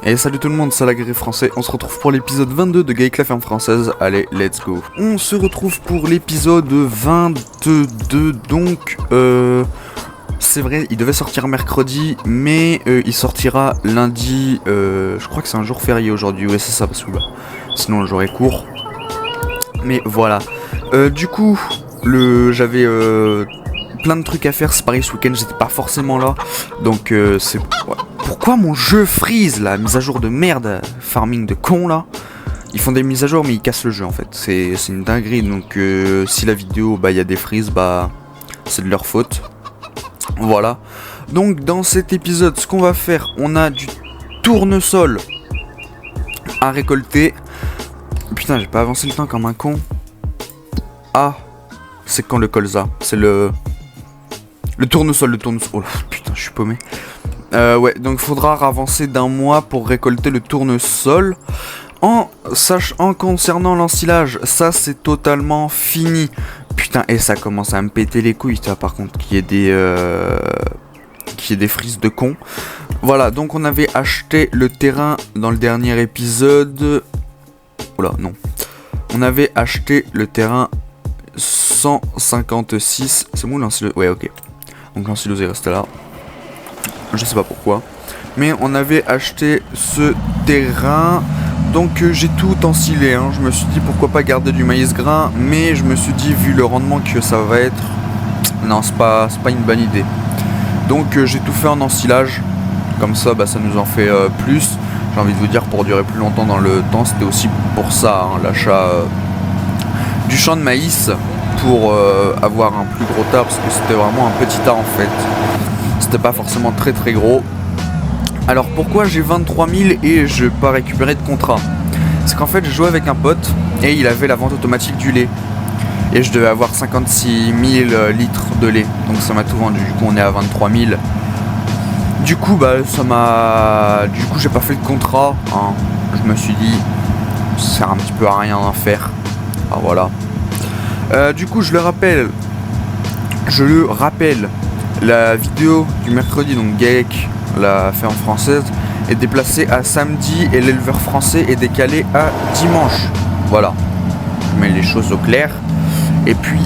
Et salut tout le monde, c'est l'Aguerri français, on se retrouve pour l'épisode 22 de Gaëc la ferme française, allez, let's go. On se retrouve pour l'épisode 22, donc c'est vrai, il devait sortir mercredi, mais il sortira lundi, je crois que c'est un jour férié aujourd'hui, ouais c'est ça, parce que sinon le jour est court. Mais voilà, du coup, j'avais plein de trucs à faire, c'est pareil ce week-end, j'étais pas forcément là, donc c'est... Ouais. Pourquoi mon jeu freeze là, mise à jour de merde, farming de con là. Ils font des mises à jour mais ils cassent le jeu en fait, c'est une dinguerie, donc si la vidéo il y a des freezes, c'est de leur faute. Voilà, donc dans cet épisode ce qu'on va faire, on a du tournesol à récolter. Putain, j'ai pas avancé le temps comme un con. Ah, c'est quand le colza, c'est le tournesol, oh putain je suis paumé. Ouais, donc il faudra avancer d'un mois pour récolter le tournesol. En concernant l'ensilage, ça c'est totalement fini. Putain, et ça commence à me péter les couilles, ça, par contre, qu'il y ait des frises de con. Voilà, donc on avait acheté le terrain dans le dernier épisode. Oula, non. On avait acheté le terrain 156. C'est bon l'ensileuse? Ouais, ok. Donc l'ensileuse est restée là. Je sais pas pourquoi. Mais on avait acheté ce terrain. Donc j'ai tout ensilé, hein. Je me suis dit pourquoi pas garder du maïs grain. Mais je me suis dit vu le rendement que ça va être, non c'est pas une bonne idée. Donc j'ai tout fait en ensilage. Comme ça ça nous en fait plus. J'ai envie de vous dire pour durer plus longtemps dans le temps. C'était aussi pour ça hein, l'achat du champ de maïs. Pour avoir un plus gros tas. Parce que c'était vraiment un petit tas en fait. C'était pas forcément très gros. Alors pourquoi j'ai 23 000 et je n'ai pas récupéré de contrat? C'est qu'en fait je jouais avec un pote et il avait la vente automatique du lait. Et je devais avoir 56 000 litres de lait. Donc ça m'a tout vendu. Du coup on est à 23 000. Du coup j'ai pas fait le contrat. Hein. Je me suis dit ça sert un petit peu à rien d'en faire. Ah voilà. Du coup je le rappelle. La vidéo du mercredi, donc Gaëc, la ferme française, est déplacée à samedi et l'éleveur français est décalé à dimanche. Voilà, je mets les choses au clair. Et puis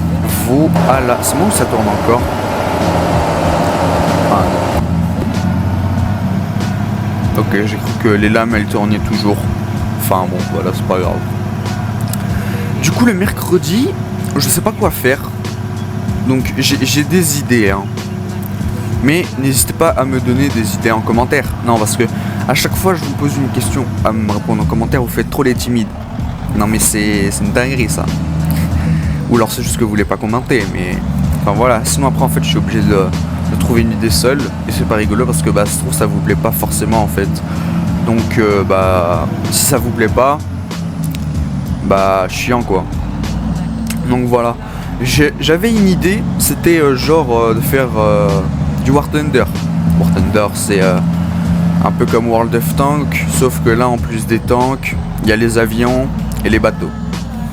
voilà, c'est bon, ça tourne encore. Ah. Ok, j'ai cru que les lames elles tournaient toujours. Enfin bon, voilà, c'est pas grave. Du coup, le mercredi, je sais pas quoi faire. Donc j'ai des idées, hein. Mais n'hésitez pas à me donner des idées en commentaire. Non, parce que à chaque fois je vous pose une question, à me répondre en commentaire, vous faites trop les timides. Non mais c'est une dinguerie ça. Ou alors c'est juste que vous voulez pas commenter, mais... Enfin voilà, sinon après en fait je suis obligé de trouver une idée seule. Et c'est pas rigolo parce que ça se trouve ça vous plaît pas forcément en fait. Donc si ça vous plaît pas, chiant quoi. Donc voilà. J'avais une idée, c'était de faire... du War Thunder. War Thunder c'est un peu comme World of Tanks, sauf que là en plus des tanks, il y a les avions et les bateaux.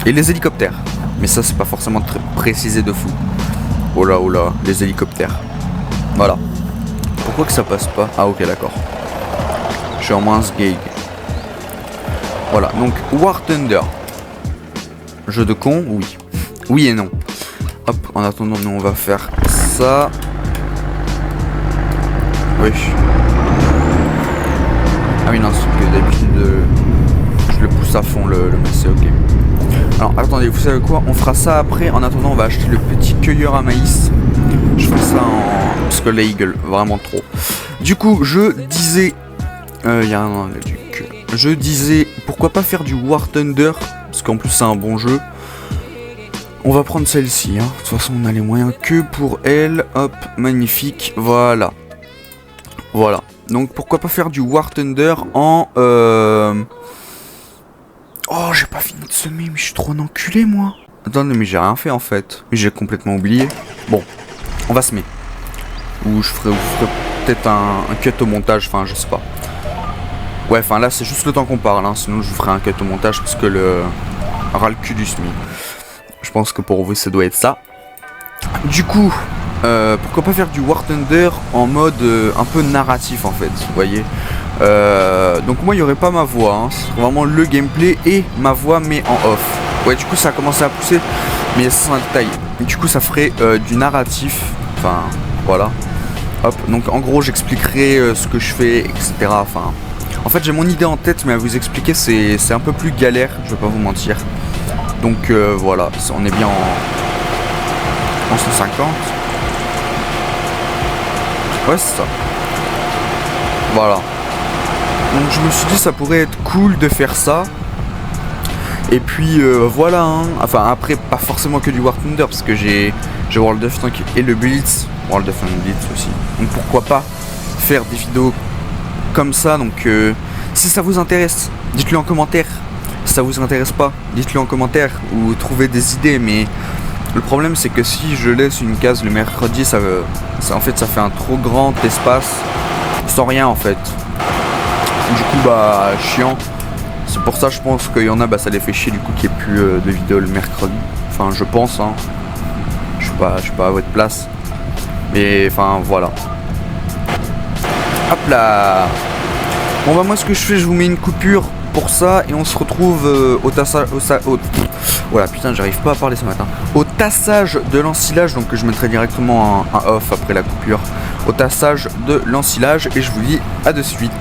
Et les hélicoptères. Mais ça c'est pas forcément très précisé de fou. Oh là, les hélicoptères. Voilà. Pourquoi que ça passe pas? Ah ok d'accord. Je suis en moins gag. Voilà, donc War Thunder. Jeu de con, oui. Oui et non. Hop, en attendant nous on va faire ça. Oui. Ah oui non, c'est que d'habitude je le pousse à fond le c'est ok. Alors attendez, vous savez quoi? On fera ça après. En attendant on va acheter le petit cueilleur à maïs. Je ferai ça en... Parce que les eagles, vraiment trop. Du coup je disais... Je disais pourquoi pas faire du War Thunder. Parce qu'en plus c'est un bon jeu. On va prendre celle-ci, hein. De toute façon on a les moyens que pour elle. Hop, magnifique, voilà. Voilà, donc pourquoi pas faire du War Thunder en... Oh, j'ai pas fini de semer, mais je suis trop un enculé, moi. Attendez, mais j'ai rien fait, en fait. Mais j'ai complètement oublié. Bon, on va semer. Ou je ferai peut-être un cut au montage, enfin, je sais pas. Ouais, enfin, là, c'est juste le temps qu'on parle, hein. Sinon, je vous ferai un cut au montage, parce que le ras le cul du SMI. Je pense que pour vous, ça doit être ça. Du coup... pourquoi pas faire du War Thunder en mode un peu narratif en fait, vous voyez. Donc moi il n'y aurait pas ma voix, hein. C'est vraiment le gameplay et ma voix mais en off. Ouais, du coup ça a commencé à pousser, mais c'est un détail. Du coup ça ferait du narratif, enfin voilà. Hop, donc en gros j'expliquerai ce que je fais, etc. Enfin, en fait j'ai mon idée en tête, mais à vous expliquer c'est un peu plus galère, je vais pas vous mentir. Donc voilà, on est bien en 150. Ouais, c'est ça. Voilà. Donc je me suis dit ça pourrait être cool de faire ça. Et puis voilà, hein. Enfin après pas forcément que du War Thunder, parce que j'ai World of Tanks et le Blitz. World of Tanks Blitz aussi. Donc pourquoi pas faire des vidéos comme ça. Donc si ça vous intéresse, dites-le en commentaire. Si ça vous intéresse pas, dites-le en commentaire ou trouvez des idées. Mais le problème c'est que si je laisse une case le mercredi, en fait ça fait un trop grand espace sans rien en fait. Du coup bah chiant. C'est pour ça je pense qu'il y en a ça les fait chier du coup qu'il n'y ait plus de vidéos le mercredi. Enfin je pense hein. Je suis pas à votre place. Mais enfin voilà. Hop là. Bon bah moi ce que je fais, je vous mets une coupure pour ça et on se retrouve voilà putain j'arrive pas à parler ce matin. Au tassage de l'ensilage, donc je mettrai directement un off après la coupure. Au tassage de l'ensilage et je vous dis à de suite.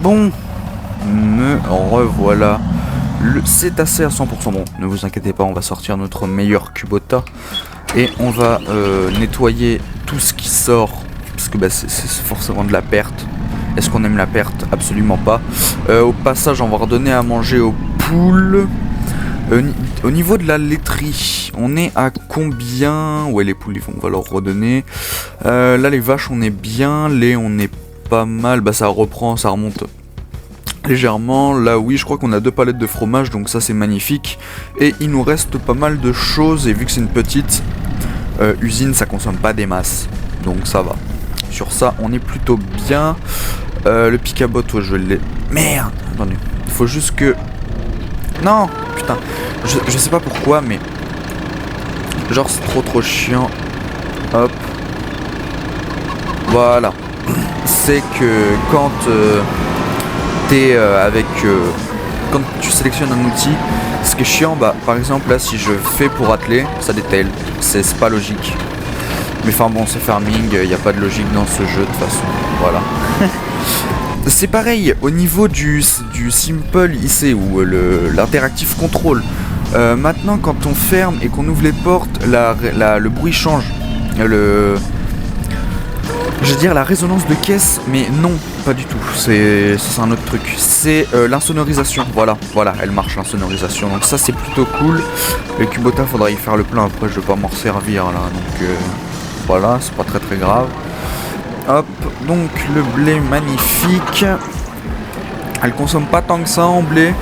Bon, me revoilà. C'est assez à 100%. Bon, ne vous inquiétez pas, on va sortir notre meilleur Kubota. Et on va nettoyer tout ce qui sort. Parce que c'est forcément de la perte. Est-ce qu'on aime la perte? Absolument pas. Au passage, on va redonner à manger aux poules. Au niveau de la laiterie, on est à combien? Ouais, les poules, on va leur redonner. Là, les vaches, on est bien. Les, on est pas mal. Bah, ça reprend, ça remonte légèrement. Là, oui, je crois qu'on a 2 palettes de fromage, donc ça, c'est magnifique. Et il nous reste pas mal de choses. Et vu que c'est une petite usine, ça consomme pas des masses. Donc, ça va. Sur ça, on est plutôt bien. Le pick-à-bot, ouais, je l'ai. Merde! Attendez. Il faut juste que. Non! Putain. Je sais pas pourquoi, mais. Genre, c'est trop chiant. Hop. Voilà. c'est que quand quand tu sélectionnes un outil, ce qui est chiant, bah par exemple là si je fais pour atteler, ça détaille, c'est pas logique. Mais enfin bon, c'est farming, il n'y a pas de logique dans ce jeu de toute façon, voilà. C'est pareil au niveau du simple IC ou l'interactive control. Maintenant quand on ferme et qu'on ouvre les portes, le bruit change. Je veux dire la résonance de caisse, mais non, pas du tout. C'est un autre truc. C'est l'insonorisation. Voilà, elle marche l'insonorisation. Donc ça c'est plutôt cool. Le Kubota faudra y faire le plein. Après je vais pas m'en servir là. Donc voilà, c'est pas très grave. Hop, donc le blé magnifique. Elle consomme pas tant que ça en blé.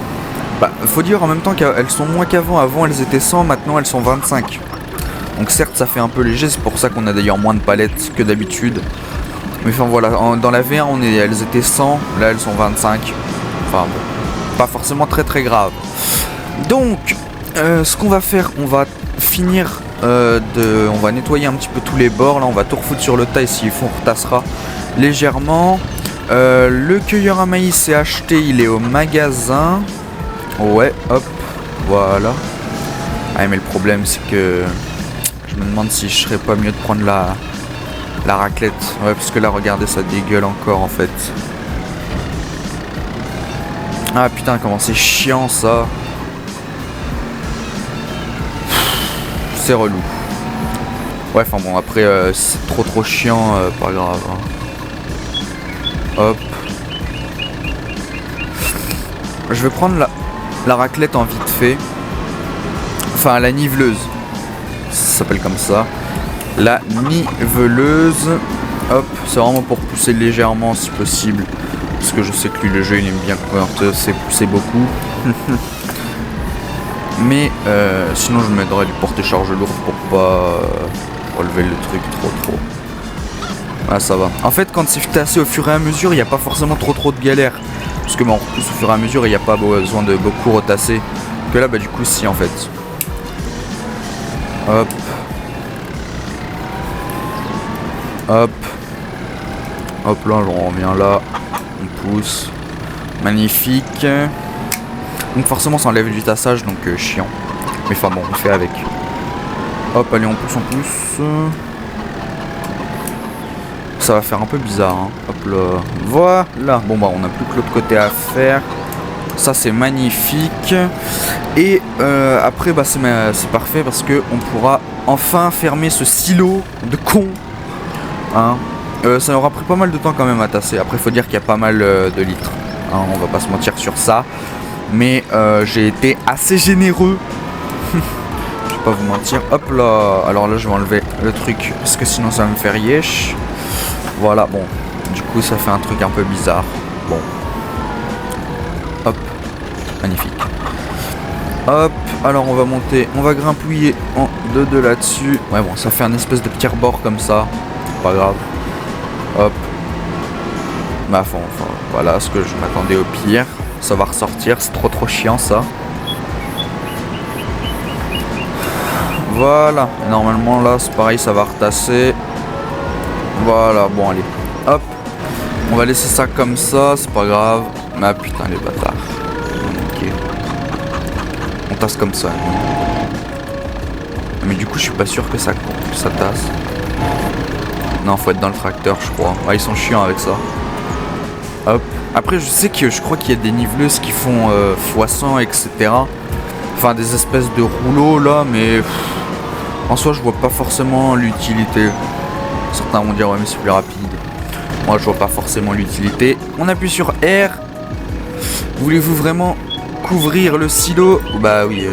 Bah, faut dire en même temps qu'elles sont moins qu'avant. Avant elles étaient 100, maintenant elles sont 25. Donc certes ça fait un peu léger, c'est pour ça qu'on a d'ailleurs moins de palettes que d'habitude. Mais enfin voilà, dans la V1 elles étaient 100, là elles sont 25. Enfin bon, pas forcément très grave. Donc ce qu'on va faire, on va finir on va nettoyer un petit peu tous les bords. Là on va tout refoutre sur le tas et s'il faut on retassera légèrement. Le cueilleur à maïs est acheté, il est au magasin. Ouais, hop, voilà. Ah mais le problème c'est que je me demande si je serais pas mieux de prendre la raclette. Ouais, parce que là, regardez, ça dégueule encore, en fait. Ah, putain, comment c'est chiant, ça. C'est relou. Ouais, enfin bon, après, c'est trop chiant, pas grave. Hein. Hop. Je vais prendre la raclette en vite fait. Enfin, la niveleuse. Ça s'appelle comme ça. La niveleuse. Hop, c'est vraiment pour pousser légèrement si possible. Parce que je sais que lui le jeu il aime bien quand c'est poussé beaucoup. Mais sinon je m'aiderais du porter-charge lourd pour pas relever le truc trop. Ah ça va. En fait quand c'est tassé au fur et à mesure il n'y a pas forcément trop de galères. Parce que bon, on repousse au fur et à mesure et il n'y a pas besoin de beaucoup retasser. Que là bah du coup si en fait. Hop. Hop. Hop là, on revient là. On pousse. Magnifique. Donc forcément ça enlève du tassage, donc chiant. Mais enfin bon, on fait avec. Hop, allez, on pousse. Ça va faire un peu bizarre, hein. Hop là. Voilà. Bon bah on n'a plus que l'autre côté à faire. Ça c'est magnifique. Et après bah c'est parfait parce que on pourra enfin fermer ce silo de con. Hein. Ça aura pris pas mal de temps quand même à tasser. Après faut dire qu'il y a pas mal de litres. Hein, on va pas se mentir sur ça. Mais j'ai été assez généreux. Je vais pas vous mentir. Hop là. Alors là je vais enlever le truc parce que sinon ça va me faire yesh. Voilà, bon. Du coup ça fait un truc un peu bizarre. Bon. Hop. Magnifique. Hop. Alors on va monter. On va grimpouiller en 2 là-dessus. Ouais bon, ça fait un espèce de petit rebord comme ça. Pas grave. Hop. Bah enfin voilà ce que je m'attendais au pire. Ça va ressortir. C'est trop chiant ça. Voilà. Et normalement là c'est pareil, ça va retasser. Voilà, bon allez. Hop. On va laisser ça comme ça, c'est pas grave. Mais ah, putain les bâtards. Ok. On tasse comme ça. Mais du coup je suis pas sûr que ça tasse. Non, faut être dans le tracteur je crois. Ah, ils sont chiants avec ça. Hop. Après je crois qu'il y a des niveleuses qui font x100 etc. Enfin des espèces de rouleaux là, mais en soi je vois pas forcément l'utilité. Certains vont dire ouais mais c'est plus rapide. Moi je vois pas forcément l'utilité. On appuie sur R. Voulez-vous vraiment couvrir le silo? Bah oui.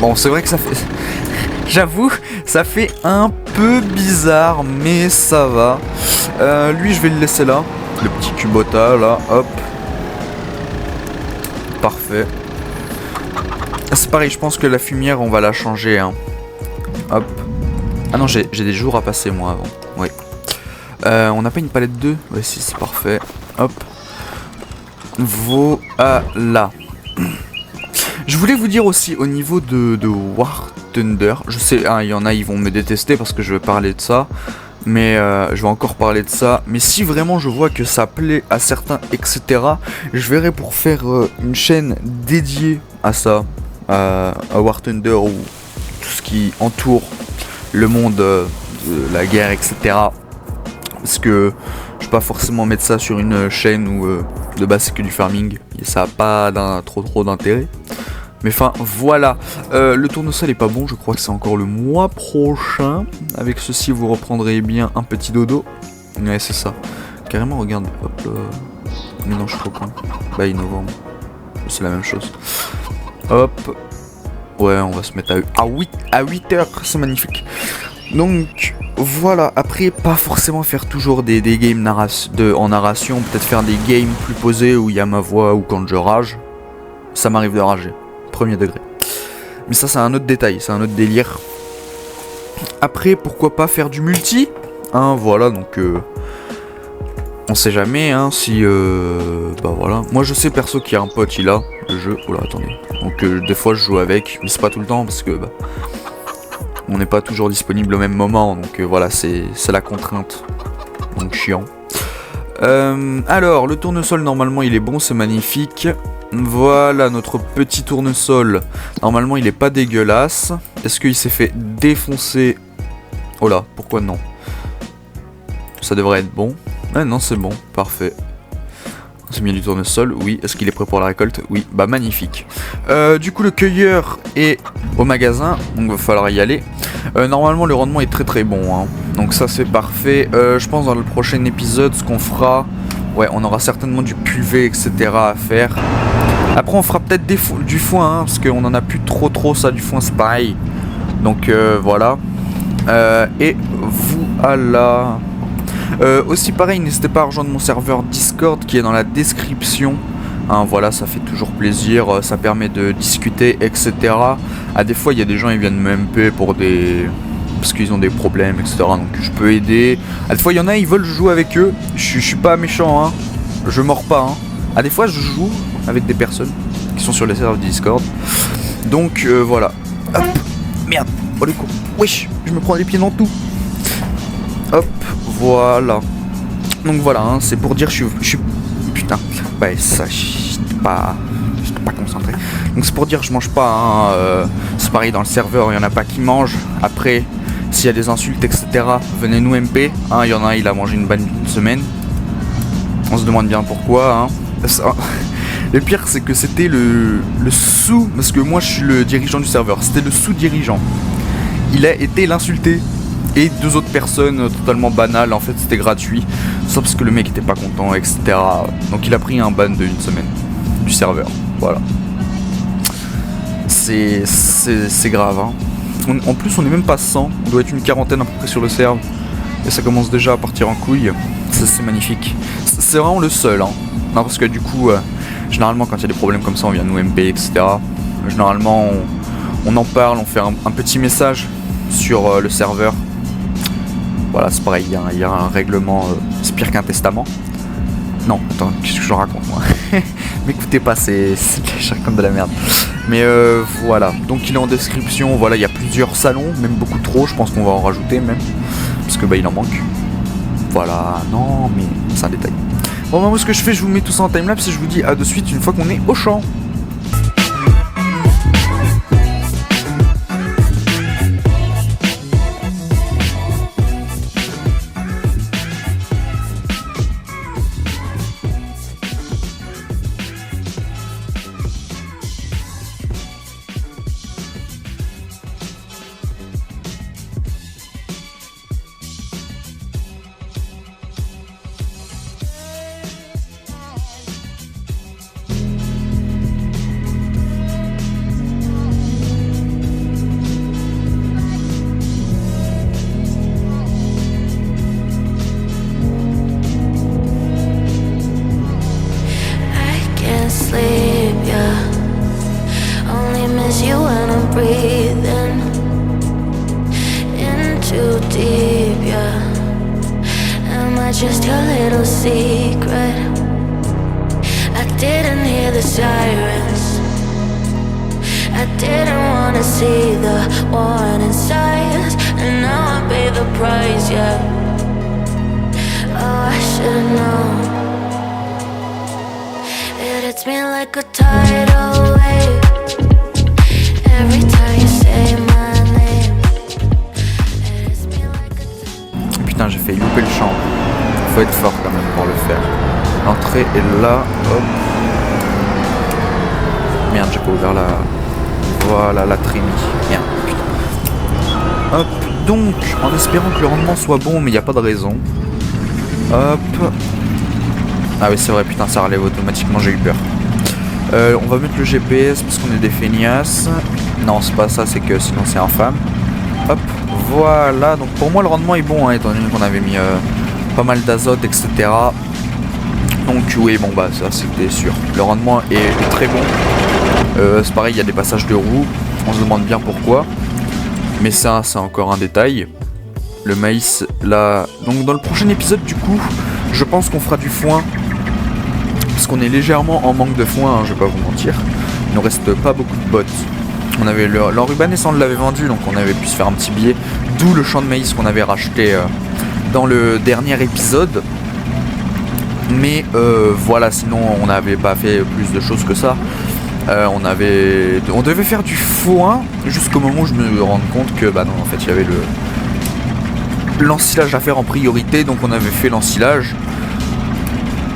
Bon c'est vrai que ça fait... J'avoue, ça fait un peu bizarre, mais ça va. Lui je vais le laisser là. Le petit Kubota là, hop. Parfait. C'est pareil, je pense que la fumière on va la changer. Hein. Hop. Ah non, j'ai des jours à passer moi avant. Oui. On n'a pas une palette 2? Ouais, si, c'est parfait. Hop. Voilà. Je voulais vous dire aussi au niveau de War Thunder. Je sais, hein, il y en a, ils vont me détester parce que je vais parler de ça. Mais je vais encore parler de ça. Mais si vraiment je vois que ça plaît à certains, etc., je verrai pour faire une chaîne dédiée à ça, à War Thunder ou tout ce qui entoure le monde de la guerre, etc. Parce que je vais pas forcément mettre ça sur une chaîne où de base c'est que du farming et ça a pas trop d'intérêt. Mais enfin voilà, le tournesol est pas bon, je crois que c'est encore le mois prochain. Avec ceci vous reprendrez bien un petit dodo. Ouais c'est ça, carrément regarde, hop mais non je suis pas con. Bah novembre, c'est la même chose. Hop, ouais on va se mettre à 8 heures, c'est magnifique. Donc voilà, après pas forcément faire toujours des games en narration, peut-être faire des games plus posés où il y a ma voix ou quand je rage. Ça m'arrive de rager, premier degré. Mais ça c'est un autre détail, c'est un autre délire. Après pourquoi pas faire du multi, hein, voilà donc on sait jamais hein, si bah voilà. Moi je sais perso qu'il y a un pote il a le jeu, oh là attendez. Donc des fois je joue avec, mais c'est pas tout le temps parce que bah on n'est pas toujours disponible au même moment, donc voilà, c'est la contrainte. Donc chiant. Alors, le tournesol, normalement, il est bon, c'est magnifique. Voilà, notre petit tournesol. Normalement, il est pas dégueulasse. Est-ce qu'il s'est fait défoncer? Oh là, pourquoi non? Ça devrait être bon. Ah non, c'est bon, parfait. C'est bien du tournesol, oui. Est-ce qu'il est prêt pour la récolte? Oui, bah magnifique. Du coup le cueilleur est au magasin, donc il va falloir y aller. Normalement le rendement est très bon, hein. Donc ça c'est parfait. Je pense dans le prochain épisode ce qu'on fera, ouais on aura certainement du pulvé etc à faire. Après on fera peut-être du foin, hein, parce qu'on en a plus trop ça, du foin c'est pareil. Donc voilà. Et voilà. Aussi pareil, n'hésitez pas à rejoindre mon serveur Discord qui est dans la description. Hein, voilà, ça fait toujours plaisir, ça permet de discuter, etc. Des fois, il y a des gens ils viennent me MP pour parce qu'ils ont des problèmes, etc. Donc je peux aider. Des fois, il y en a, ils veulent jouer avec eux. Je suis pas méchant, hein. Je mords pas. Hein. Des fois, je joue avec des personnes qui sont sur les serveurs Discord. Donc voilà. Hop, merde. Oh les coups. Wesh, je me prends les pieds dans tout. Hop, voilà. Donc voilà, hein, c'est pour dire je suis putain. Ouais, ça j'étais pas concentré. Donc c'est pour dire je mange pas hein, c'est pareil dans le serveur, il y en a pas qui mangent. Après, s'il y a des insultes etc, venez nous MP, hein, il y en a il a mangé une bonne semaine. On se demande bien pourquoi hein. Ça, le pire c'est que c'était le sous, parce que moi je suis le dirigeant du serveur, c'était le sous-dirigeant. Il a été l'insulté. Et 2 autres personnes totalement banales, en fait c'était gratuit. Sauf parce que le mec était pas content, etc. Donc il a pris un ban de 1 semaine du serveur. Voilà. C'est grave. Hein. En plus on est même pas 100. On doit être une quarantaine à peu près sur le serve. Et ça commence déjà à partir en couille. C'est magnifique. C'est vraiment le seul. Hein. Non parce que du coup, généralement quand il y a des problèmes comme ça, on vient nous MP, etc. Généralement on en parle, on fait un petit message sur le serveur. Voilà, c'est pareil, il y a un règlement, c'est pire qu'un testament. Non, attends, qu'est-ce que je raconte moi? M'écoutez pas, c'est comme de la merde. Mais voilà, donc il est en description, voilà, il y a plusieurs salons, même beaucoup trop, je pense qu'on va en rajouter même. Parce que bah il en manque. Voilà, non mais c'est un détail. Bon bah moi ce que je fais, je vous mets tout ça en timelapse et je vous dis à de suite une fois qu'on est au champ. Just your little secret. I didn't hear the sirens. I didn't wanna see the warning signs, and now I pay the price, yeah. I should've known. It hits me like a tidal wave every time you say my name. It hits me like a... Putain, j'ai failli louper le champ. Faut être fort quand même pour le faire. L'entrée est là, hop. Merde, j'ai pas ouvert la... Voilà, la trémie. Merde, putain. Hop, donc, en espérant que le rendement soit bon, mais il n'y a pas de raison. Hop. Ah oui, c'est vrai, putain, ça relève automatiquement, j'ai eu peur. On va mettre le GPS parce qu'on est des feignasses. Non, c'est pas ça, c'est que sinon c'est infâme. Hop, voilà. Donc pour moi, le rendement est bon, hein, étant donné qu'on avait mis pas mal d'azote, etc. Donc oui, bon bah ça c'était sûr. Le rendement est très bon. C'est pareil, il y a des passages de roue. On se demande bien pourquoi. Mais ça, c'est encore un détail. Le maïs, là... Donc dans le prochain épisode, du coup, je pense qu'on fera du foin. Parce qu'on est légèrement en manque de foin, hein, je vais pas vous mentir. Il nous reste pas beaucoup de bottes. On avait l'enrubanné, on l'avait vendu, donc on avait pu se faire un petit billet. D'où le champ de maïs qu'on avait racheté dans le dernier épisode. Mais voilà, sinon on n'avait pas fait plus de choses que ça. On devait faire du foin jusqu'au moment où je me rends compte que bah non, en fait il y avait l'ensilage à faire en priorité, donc on avait fait l'ensilage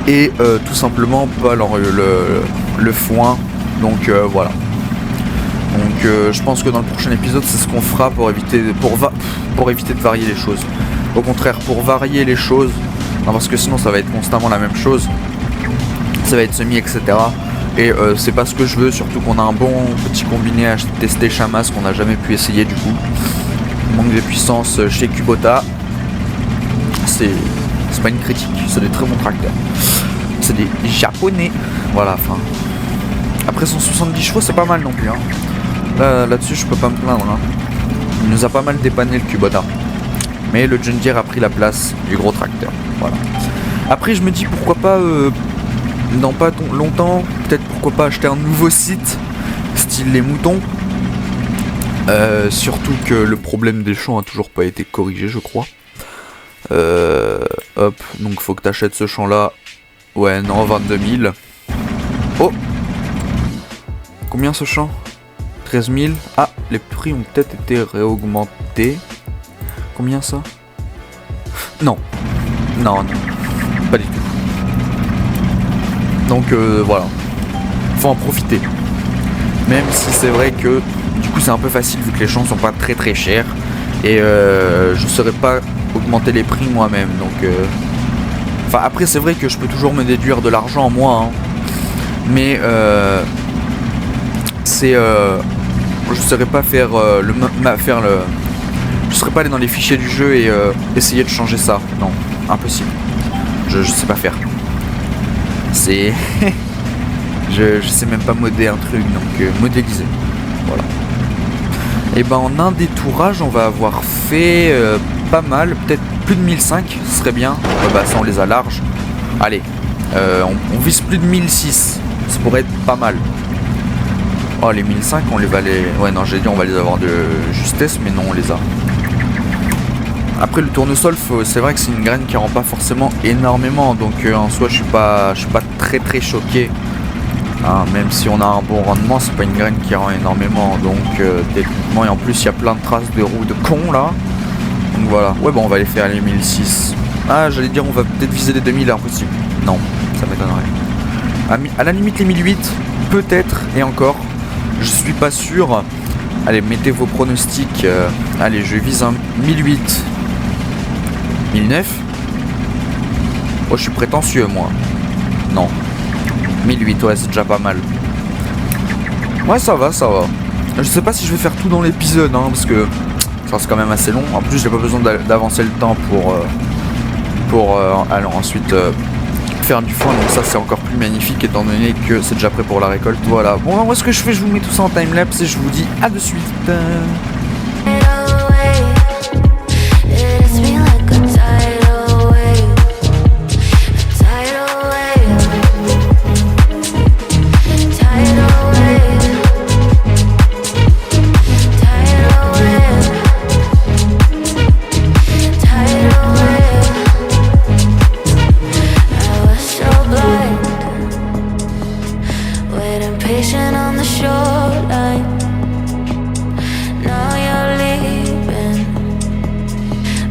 et tout simplement pas le foin, donc voilà. Donc je pense que dans le prochain épisode c'est ce qu'on fera pour éviter de varier les choses. Au contraire, pour varier les choses, non, parce que sinon ça va être constamment la même chose, ça va être semi, etc. Et c'est pas ce que je veux, surtout qu'on a un bon petit combiné à tester Chamas qu'on n'a jamais pu essayer du coup. Manque de puissance chez Kubota. C'est pas une critique, c'est des très bons tracteurs. C'est des japonais. Voilà, enfin. Après 170 chevaux c'est pas mal non plus. Hein. Là-dessus je peux pas me plaindre. Hein. Il nous a pas mal dépanné le Kubota. Mais le John Deere a pris la place du gros tracteur. Voilà. Après je me dis pourquoi pas... dans pas longtemps, peut-être pourquoi pas acheter un nouveau site, style les moutons. Surtout que le problème des champs a toujours pas été corrigé, je crois. Hop, donc faut que t'achètes ce champ là. Ouais, non, 22 000. Oh! Combien ce champ? 13 000. Ah, les prix ont peut-être été réaugmentés. Combien ça? Non. Non, pas du tout. Donc voilà, faut en profiter. Même si c'est vrai que du coup c'est un peu facile vu que les champs sont pas très très chers. Et je saurais pas augmenter les prix moi-même. Donc enfin après c'est vrai que je peux toujours me déduire de l'argent moi. Hein. Mais c'est je saurais pas faire je saurais pas aller dans les fichiers du jeu et essayer de changer ça. Non, impossible. Je sais pas faire. C'est... je sais même pas modder un truc, donc modéliser. Voilà. Et ben en un détourage, on va avoir fait pas mal, peut-être plus de 1005, ce serait bien. Bah ça on les a larges. Allez, on vise plus de 1006, ça pourrait être pas mal. Oh les 1005, on les va les... Ouais non, j'ai dit on va les avoir de justesse, mais non on les a. Après le tournesol, c'est vrai que c'est une graine qui rend pas forcément énormément, donc en soi je suis pas très très choqué. Hein, même si on a un bon rendement, c'est pas une graine qui rend énormément, donc techniquement, et en plus il y a plein de traces de roues de con là. Donc voilà, ouais bon on va les faire les 1006. Ah j'allais dire on va peut-être viser les 2000, impossible. Non, ça m'étonnerait. À la limite les 1008, peut-être, et encore, je suis pas sûr. Allez, mettez vos pronostics. Allez, je vise un 1008. 1009. Oh, je suis prétentieux, moi. Non. 1008, ouais, c'est déjà pas mal. Ouais, ça va, ça va. Je sais pas si je vais faire tout dans l'épisode, hein, parce que ça reste quand même assez long. En plus, j'ai pas besoin d'avancer le temps pour alors ensuite faire du foin. Donc ça, c'est encore plus magnifique, étant donné que c'est déjà prêt pour la récolte. Voilà. Bon, alors, moi, ce que je fais, je vous mets tout ça en timelapse et je vous dis à de suite. patient on the shoreline. Now you're leaving,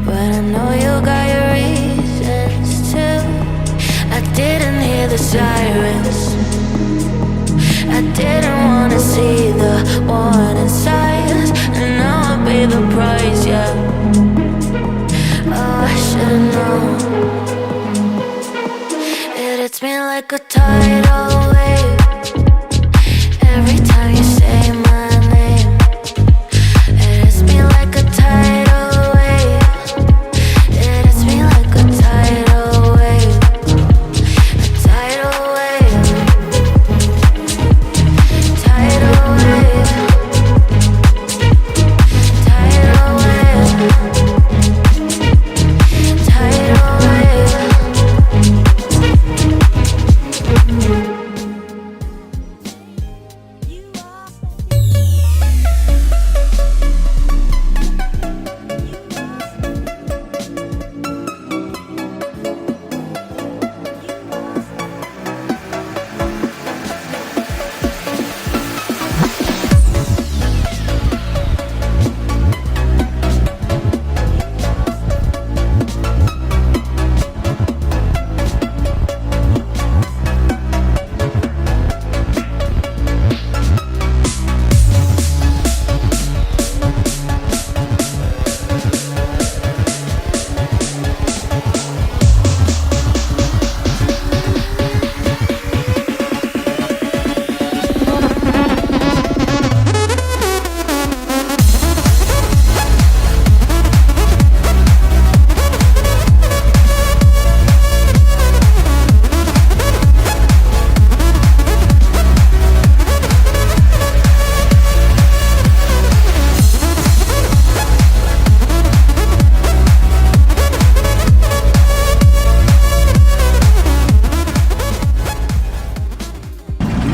but I know you got your reasons too. I didn't hear the sirens, I didn't wanna see the warning signs, and now I pay the price, yeah. Oh, I should've known. It hits me like a tidal wave every time you say my name. It hits me like a tidal wave. It hits me like a tidal wave. A tidal wave. Tidal wave. Tidal wave. Tidal wave.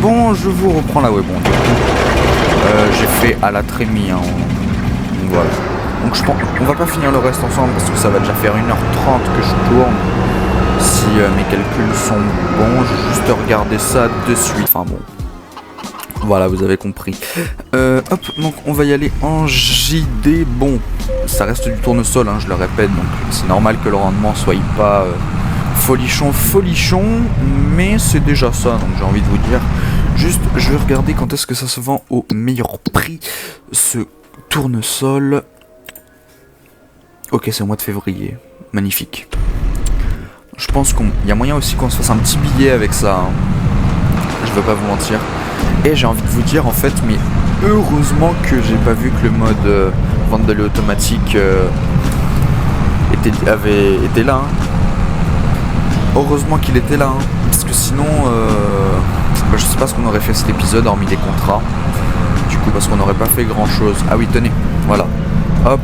Bon, je vous reprends là, ouais, bon, du coup, j'ai fait à la trémie, hein, donc voilà. Donc je pense, on va pas finir le reste ensemble parce que ça va déjà faire 1h30 que je tourne. Si mes calculs sont bons, je vais juste regarder ça de suite, enfin bon. Voilà, vous avez compris. Hop, donc on va y aller en JD. Bon, ça reste du tournesol, hein, je le répète, donc c'est normal que le rendement soit pas folichon, mais c'est déjà ça, donc j'ai envie de vous dire. Juste, je vais regarder quand est-ce que ça se vend au meilleur prix, ce tournesol. Ok, c'est au mois de février, magnifique. Je pense qu'il y a moyen aussi qu'on se fasse un petit billet avec ça, hein. Je veux pas vous mentir. Et j'ai envie de vous dire en fait, mais heureusement que j'ai pas vu que le mode vente de lait automatique était là, hein. Heureusement qu'il était là, hein. Parce que sinon, je sais pas ce qu'on aurait fait cet épisode hormis des contrats. Du coup, parce qu'on n'aurait pas fait grand chose. Ah oui, tenez, voilà. Hop.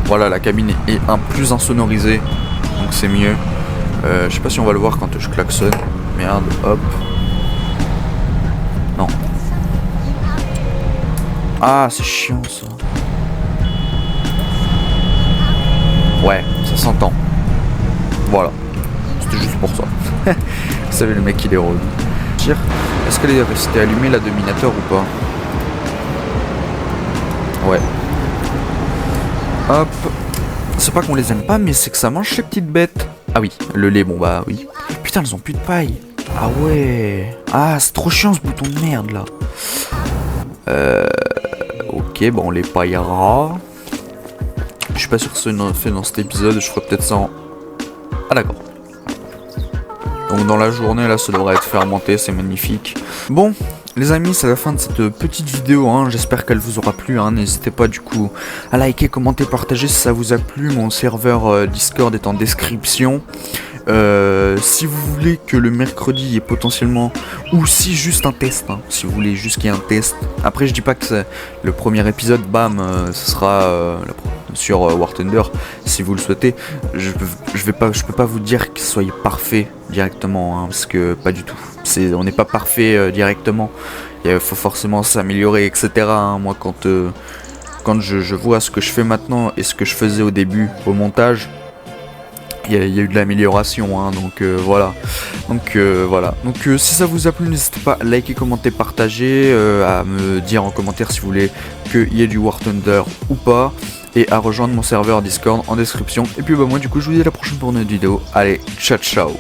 Voilà, la cabine est plus insonorisée, donc c'est mieux. Je sais pas si on va le voir quand je klaxonne. Merde, hop. Non. Ah, c'est chiant ça. Ouais, ça s'entend. Voilà. C'était juste pour ça. Vous savez, le mec il est relou. Est-ce qu'elle est restée allumée la Dominator ou pas? Ouais. Hop. C'est pas qu'on les aime pas, mais c'est que ça mange ces petites bêtes. Ah oui, le lait, bon bah oui. Putain, elles ont plus de paille. Ah ouais. Ah, c'est trop chiant ce bouton de merde là. Ok, bon, on les paillera. Je suis pas sûr que ce soit fait dans cet épisode, je ferai peut-être ça en... Ah d'accord. Donc dans la journée là, ça devrait être fermenté, c'est magnifique. Bon, les amis, c'est la fin de cette petite vidéo, hein. J'espère qu'elle vous aura plu, hein. N'hésitez pas du coup à liker, commenter, partager si ça vous a plu. Mon serveur Discord est en description. Si vous voulez que le mercredi ait potentiellement, ou si juste un test, hein, si vous voulez juste qu'il y ait un test. Après je dis pas que c'est le premier épisode, bam, ce sera sur War Thunder, si vous le souhaitez. Je peux pas vous dire que ce soit parfait directement, hein, parce que pas du tout. On n'est pas parfait directement. Il faut forcément s'améliorer, etc. Hein. Moi quand je vois ce que je fais maintenant et ce que je faisais au début au montage, il y a eu de l'amélioration, hein, donc voilà. Donc si ça vous a plu, n'hésitez pas à liker, commenter, partager, à me dire en commentaire si vous voulez qu'il y ait du War Thunder ou pas, et à rejoindre mon serveur Discord en description. Et puis bah moi du coup je vous dis à la prochaine pour une autre vidéo. Allez, ciao ciao.